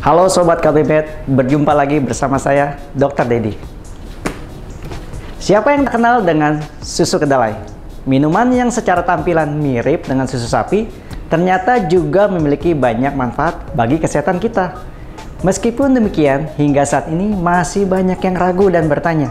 Halo Sobat KBMed, berjumpa lagi bersama saya, Dr. Dedi. Siapa yang tak kenal dengan susu kedelai? Minuman yang secara tampilan mirip dengan susu sapi, ternyata juga memiliki banyak manfaat bagi kesehatan kita. Meskipun demikian, hingga saat ini masih banyak yang ragu dan bertanya,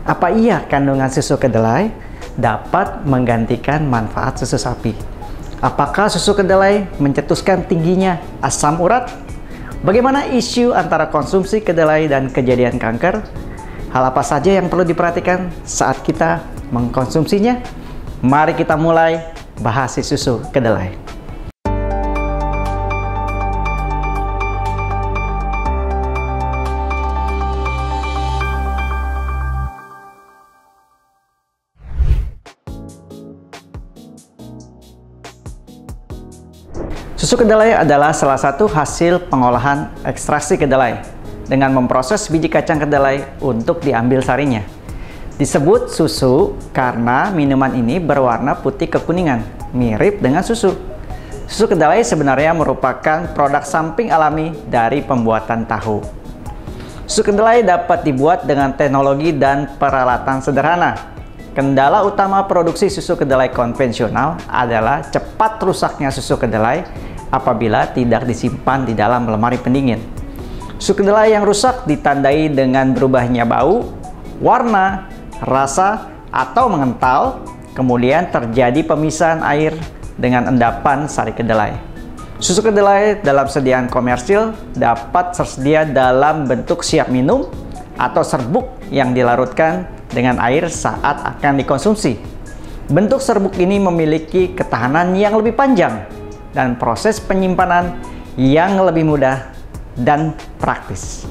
apa iya kandungan susu kedelai dapat menggantikan manfaat susu sapi? Apakah susu kedelai mencetuskan tingginya asam urat? Bagaimana isu antara konsumsi kedelai dan kejadian kanker? Hal apa saja yang perlu diperhatikan saat kita mengkonsumsinya? Mari kita mulai bahas susu kedelai. Susu kedelai adalah salah satu hasil pengolahan ekstraksi kedelai dengan memproses biji kacang kedelai untuk diambil sarinya. Disebut susu karena minuman ini berwarna putih kekuningan, mirip dengan susu. Susu kedelai sebenarnya merupakan produk samping alami dari pembuatan tahu. Susu kedelai dapat dibuat dengan teknologi dan peralatan sederhana. Kendala utama produksi susu kedelai konvensional adalah cepat rusaknya susu kedelai apabila tidak disimpan di dalam lemari pendingin. Susu kedelai yang rusak ditandai dengan berubahnya bau, warna, rasa, atau mengental, kemudian terjadi pemisahan air dengan endapan sari kedelai. Susu kedelai dalam sediaan komersil dapat tersedia dalam bentuk siap minum atau serbuk yang dilarutkan dengan air saat akan dikonsumsi. Bentuk serbuk ini memiliki ketahanan yang lebih panjang dan proses penyimpanan yang lebih mudah dan praktis.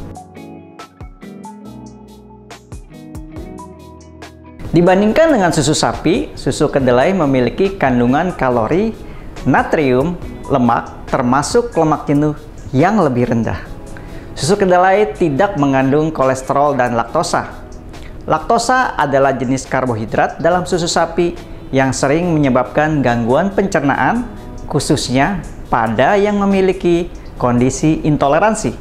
Dibandingkan dengan susu sapi, susu kedelai memiliki kandungan kalori, natrium, lemak, termasuk lemak jenuh yang lebih rendah. Susu kedelai tidak mengandung kolesterol dan laktosa. Laktosa adalah jenis karbohidrat dalam susu sapi yang sering menyebabkan gangguan pencernaan, khususnya pada yang memiliki kondisi intoleransi.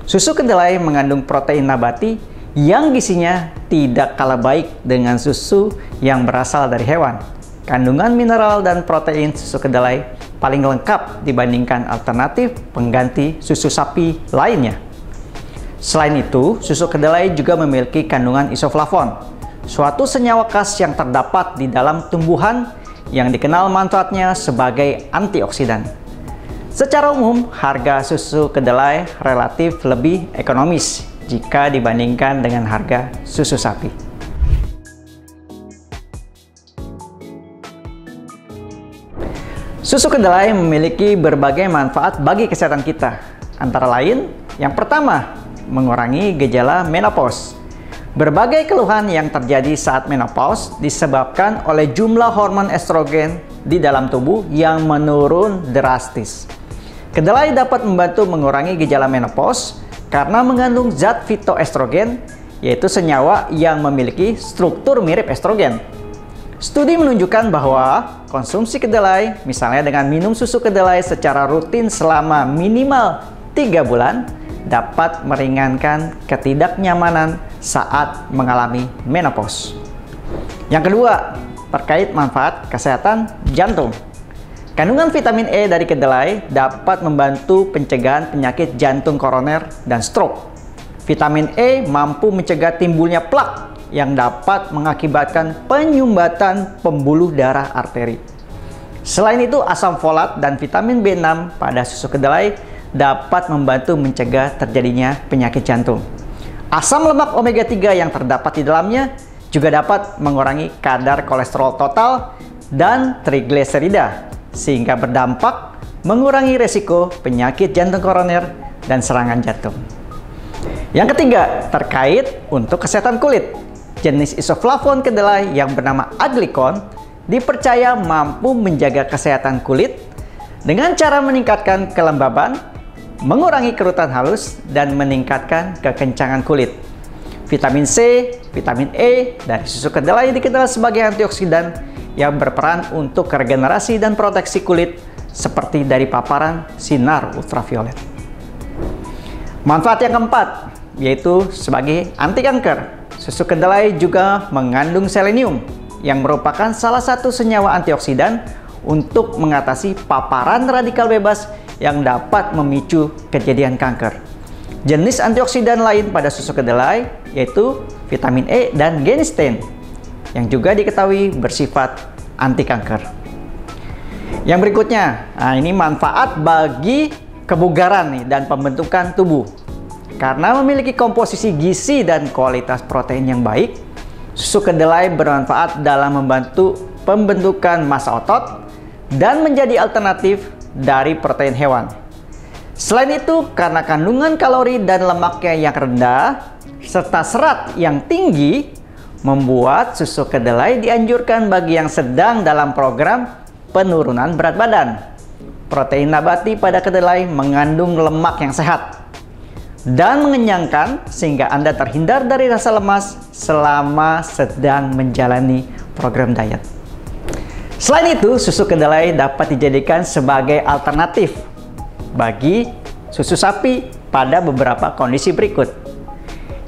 Susu kedelai mengandung protein nabati yang gizinya tidak kalah baik dengan susu yang berasal dari hewan. Kandungan mineral dan protein susu kedelai paling lengkap dibandingkan alternatif pengganti susu sapi lainnya. Selain itu, susu kedelai juga memiliki kandungan isoflavon, suatu senyawa khas yang terdapat di dalam tumbuhan yang dikenal manfaatnya sebagai antioksidan. Secara umum, harga susu kedelai relatif lebih ekonomis jika dibandingkan dengan harga susu sapi. Susu kedelai memiliki berbagai manfaat bagi kesehatan kita. Antara lain, yang pertama, mengurangi gejala menopause. Berbagai keluhan yang terjadi saat menopause disebabkan oleh jumlah hormon estrogen di dalam tubuh yang menurun drastis. Kedelai dapat membantu mengurangi gejala menopause karena mengandung zat fitoestrogen, yaitu senyawa yang memiliki struktur mirip estrogen. Studi menunjukkan bahwa konsumsi kedelai, misalnya dengan minum susu kedelai secara rutin selama minimal 3 bulan, dapat meringankan ketidaknyamanan saat mengalami menopause. Yang kedua, terkait manfaat kesehatan jantung. Kandungan vitamin E dari kedelai dapat membantu pencegahan penyakit jantung koroner dan stroke. Vitamin E mampu mencegah timbulnya plak yang dapat mengakibatkan penyumbatan pembuluh darah arteri. Selain itu, asam folat dan vitamin B6 pada susu kedelai dapat membantu mencegah terjadinya penyakit jantung. Asam lemak omega 3 yang terdapat di dalamnya juga dapat mengurangi kadar kolesterol total dan trigliserida, sehingga berdampak mengurangi resiko penyakit jantung koroner dan serangan jantung. Yang ketiga, terkait untuk kesehatan kulit. Jenis isoflavon kedelai yang bernama aglikon dipercaya mampu menjaga kesehatan kulit dengan cara meningkatkan kelembaban, mengurangi kerutan halus, dan meningkatkan kekencangan kulit. Vitamin C, vitamin E dari susu kedelai dikenal sebagai antioksidan yang berperan untuk regenerasi dan proteksi kulit seperti dari paparan sinar ultraviolet. Manfaat yang keempat, yaitu sebagai anti kanker. Susu kedelai juga mengandung selenium, yang merupakan salah satu senyawa antioksidan untuk mengatasi paparan radikal bebas yang dapat memicu kejadian kanker. Jenis antioksidan lain pada susu kedelai yaitu vitamin E dan genistein, yang juga diketahui bersifat anti kanker. Yang berikutnya, ini manfaat bagi kebugaran nih dan pembentukan tubuh. Karena memiliki komposisi gizi dan kualitas protein yang baik, susu kedelai bermanfaat dalam membantu pembentukan massa otot dan menjadi alternatif dari protein hewan. Selain itu, karena kandungan kalori dan lemaknya yang rendah serta serat yang tinggi, membuat susu kedelai dianjurkan bagi yang sedang dalam program penurunan berat badan. Protein nabati pada kedelai mengandung lemak yang sehat dan mengenyangkan, sehingga Anda terhindar dari rasa lemas selama sedang menjalani program diet. Selain itu, susu kedelai dapat dijadikan sebagai alternatif bagi susu sapi pada beberapa kondisi berikut.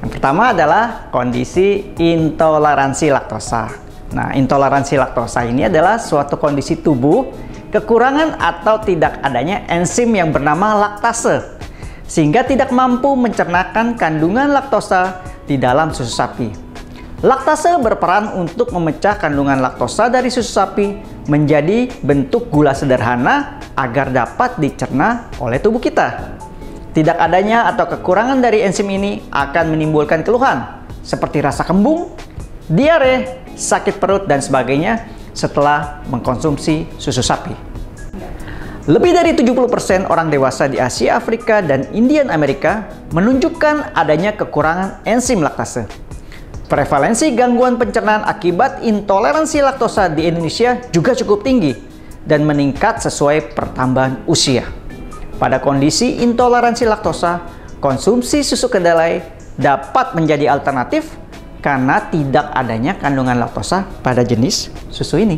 Yang pertama adalah kondisi intoleransi laktosa. Nah, intoleransi laktosa ini adalah suatu kondisi tubuh kekurangan atau tidak adanya enzim yang bernama laktase, sehingga tidak mampu mencernakan kandungan laktosa di dalam susu sapi. Laktase berperan untuk memecah kandungan laktosa dari susu sapi menjadi bentuk gula sederhana agar dapat dicerna oleh tubuh kita. Tidak adanya atau kekurangan dari enzim ini akan menimbulkan keluhan seperti rasa kembung, diare, sakit perut, dan sebagainya setelah mengkonsumsi susu sapi. Lebih dari 70% orang dewasa di Asia, Afrika, dan Indian Amerika menunjukkan adanya kekurangan enzim laktase. Prevalensi gangguan pencernaan akibat intoleransi laktosa di Indonesia juga cukup tinggi dan meningkat sesuai pertambahan usia. Pada kondisi intoleransi laktosa, konsumsi susu kedelai dapat menjadi alternatif karena tidak adanya kandungan laktosa pada jenis susu ini.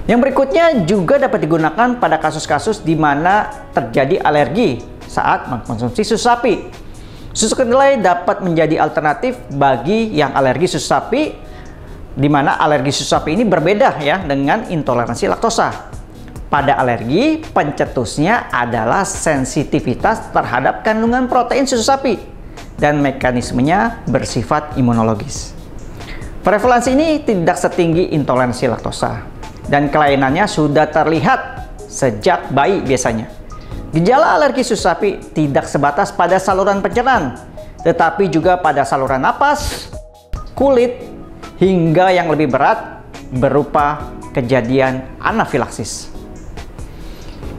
Yang berikutnya juga dapat digunakan pada kasus-kasus di mana terjadi alergi saat mengkonsumsi susu sapi. Susu kedelai dapat menjadi alternatif bagi yang alergi susu sapi, di mana alergi susu sapi ini berbeda ya dengan intoleransi laktosa. Pada alergi, pencetusnya adalah sensitivitas terhadap kandungan protein susu sapi dan mekanismenya bersifat imunologis. Prevalensi ini tidak setinggi intoleransi laktosa, dan kelainannya sudah terlihat sejak bayi biasanya. Gejala alergi susu sapi tidak sebatas pada saluran pencernaan, tetapi juga pada saluran napas, kulit, hingga yang lebih berat berupa kejadian anafilaksis.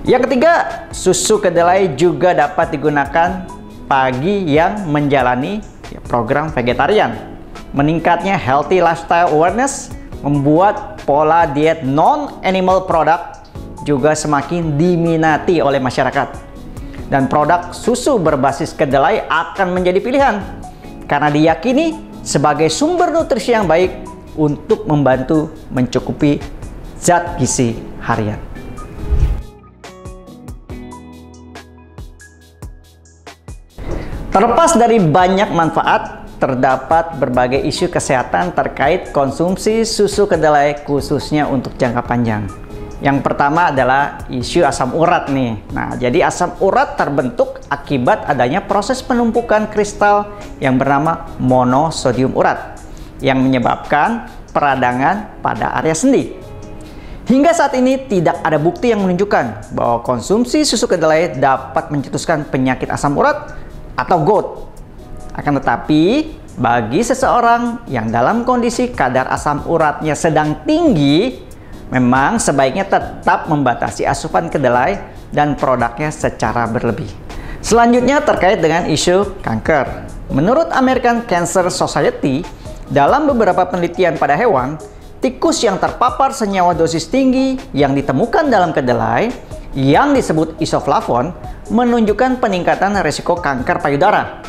Yang ketiga, susu kedelai juga dapat digunakan bagi yang menjalani program vegetarian. Meningkatnya healthy lifestyle awareness membuat pola diet non-animal product juga semakin diminati oleh masyarakat. Dan produk susu berbasis kedelai akan menjadi pilihan karena diyakini sebagai sumber nutrisi yang baik untuk membantu mencukupi zat gizi harian. Terlepas dari banyak manfaat, terdapat berbagai isu kesehatan terkait konsumsi susu kedelai khususnya untuk jangka panjang. Yang pertama adalah isu asam urat nih. Nah, jadi asam urat terbentuk akibat adanya proses penumpukan kristal yang bernama monosodium urat yang menyebabkan peradangan pada area sendi. Hingga saat ini tidak ada bukti yang menunjukkan bahwa konsumsi susu kedelai dapat mencetuskan penyakit asam urat atau GOUT. Akan tetapi, bagi seseorang yang dalam kondisi kadar asam uratnya sedang tinggi, memang sebaiknya tetap membatasi asupan kedelai dan produknya secara berlebih. Selanjutnya terkait dengan isu kanker. Menurut American Cancer Society, dalam beberapa penelitian pada hewan, tikus yang terpapar senyawa dosis tinggi yang ditemukan dalam kedelai yang disebut isoflavon menunjukkan peningkatan resiko kanker payudara.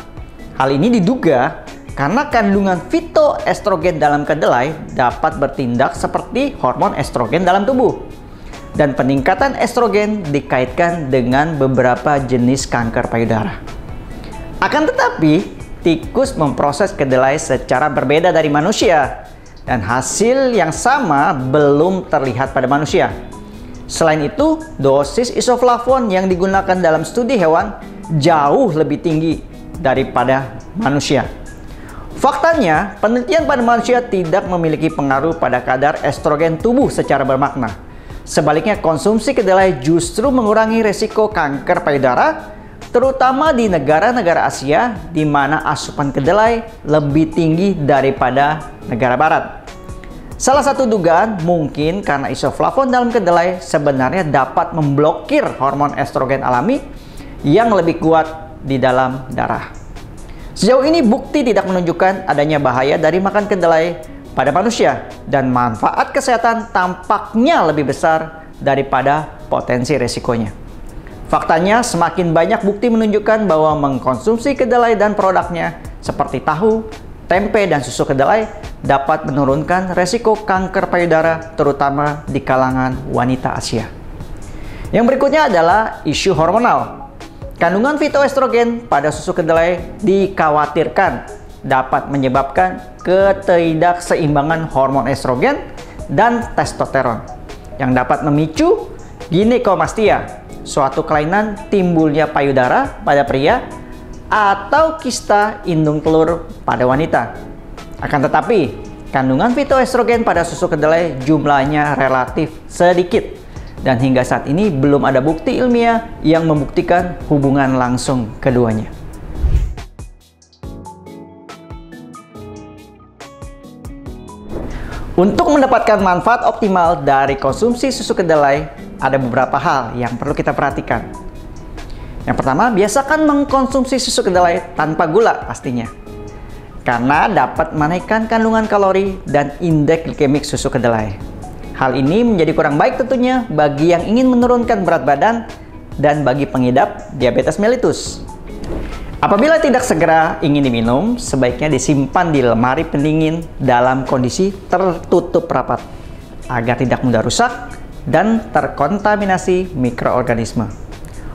Hal ini diduga karena kandungan fitoestrogen dalam kedelai dapat bertindak seperti hormon estrogen dalam tubuh. Dan peningkatan estrogen dikaitkan dengan beberapa jenis kanker payudara. Akan tetapi, tikus memproses kedelai secara berbeda dari manusia, dan hasil yang sama belum terlihat pada manusia. Selain itu, dosis isoflavon yang digunakan dalam studi hewan jauh lebih tinggi daripada manusia. Faktanya, penelitian pada manusia tidak memiliki pengaruh pada kadar estrogen tubuh secara bermakna. Sebaliknya, konsumsi kedelai justru mengurangi resiko kanker payudara, terutama di negara-negara Asia di mana asupan kedelai lebih tinggi daripada negara barat. Salah satu dugaan mungkin karena isoflavon dalam kedelai sebenarnya dapat memblokir hormon estrogen alami yang lebih kuat di dalam darah. Sejauh ini bukti tidak menunjukkan adanya bahaya dari makan kedelai pada manusia, dan manfaat kesehatan tampaknya lebih besar daripada potensi resikonya. Faktanya, semakin banyak bukti menunjukkan bahwa mengkonsumsi kedelai dan produknya seperti tahu, tempe, dan susu kedelai dapat menurunkan resiko kanker payudara, terutama di kalangan wanita Asia. Yang berikutnya adalah isu hormonal. Kandungan fitoestrogen pada susu kedelai dikhawatirkan dapat menyebabkan ketidakseimbangan hormon estrogen dan testosteron yang dapat memicu ginekomastia, suatu kelainan timbulnya payudara pada pria, atau kista indung telur pada wanita. Akan tetapi, kandungan fitoestrogen pada susu kedelai jumlahnya relatif sedikit, dan hingga saat ini belum ada bukti ilmiah yang membuktikan hubungan langsung keduanya. Untuk mendapatkan manfaat optimal dari konsumsi susu kedelai, ada beberapa hal yang perlu kita perhatikan. Yang pertama, biasakan mengkonsumsi susu kedelai tanpa gula pastinya, karena dapat menaikkan kandungan kalori dan indeks glikemik susu kedelai. Hal ini menjadi kurang baik tentunya bagi yang ingin menurunkan berat badan dan bagi pengidap diabetes mellitus. Apabila tidak segera ingin diminum, sebaiknya disimpan di lemari pendingin dalam kondisi tertutup rapat agar tidak mudah rusak dan terkontaminasi mikroorganisme.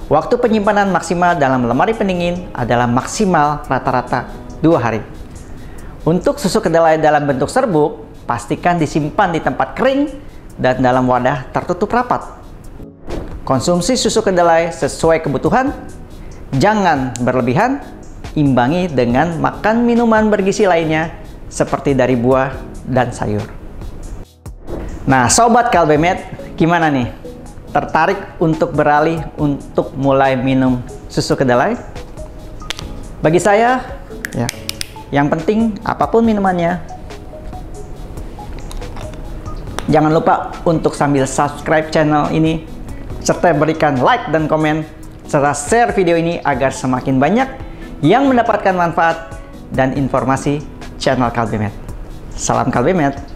Waktu penyimpanan maksimal dalam lemari pendingin adalah maksimal rata-rata 2 hari. Untuk susu kedelai dalam bentuk serbuk, pastikan disimpan di tempat kering dan dalam wadah tertutup rapat. Konsumsi susu kedelai sesuai kebutuhan, jangan berlebihan, imbangi dengan makan minuman bergizi lainnya seperti dari buah dan sayur. Nah, Sobat Kalbemed, gimana nih? Tertarik untuk beralih untuk mulai minum susu kedelai? Bagi saya, ya, yang penting apapun minumannya, jangan lupa untuk sambil subscribe channel ini, serta berikan like dan komen, serta share video ini agar semakin banyak yang mendapatkan manfaat dan informasi channel Kalbemed. Salam Kalbemed.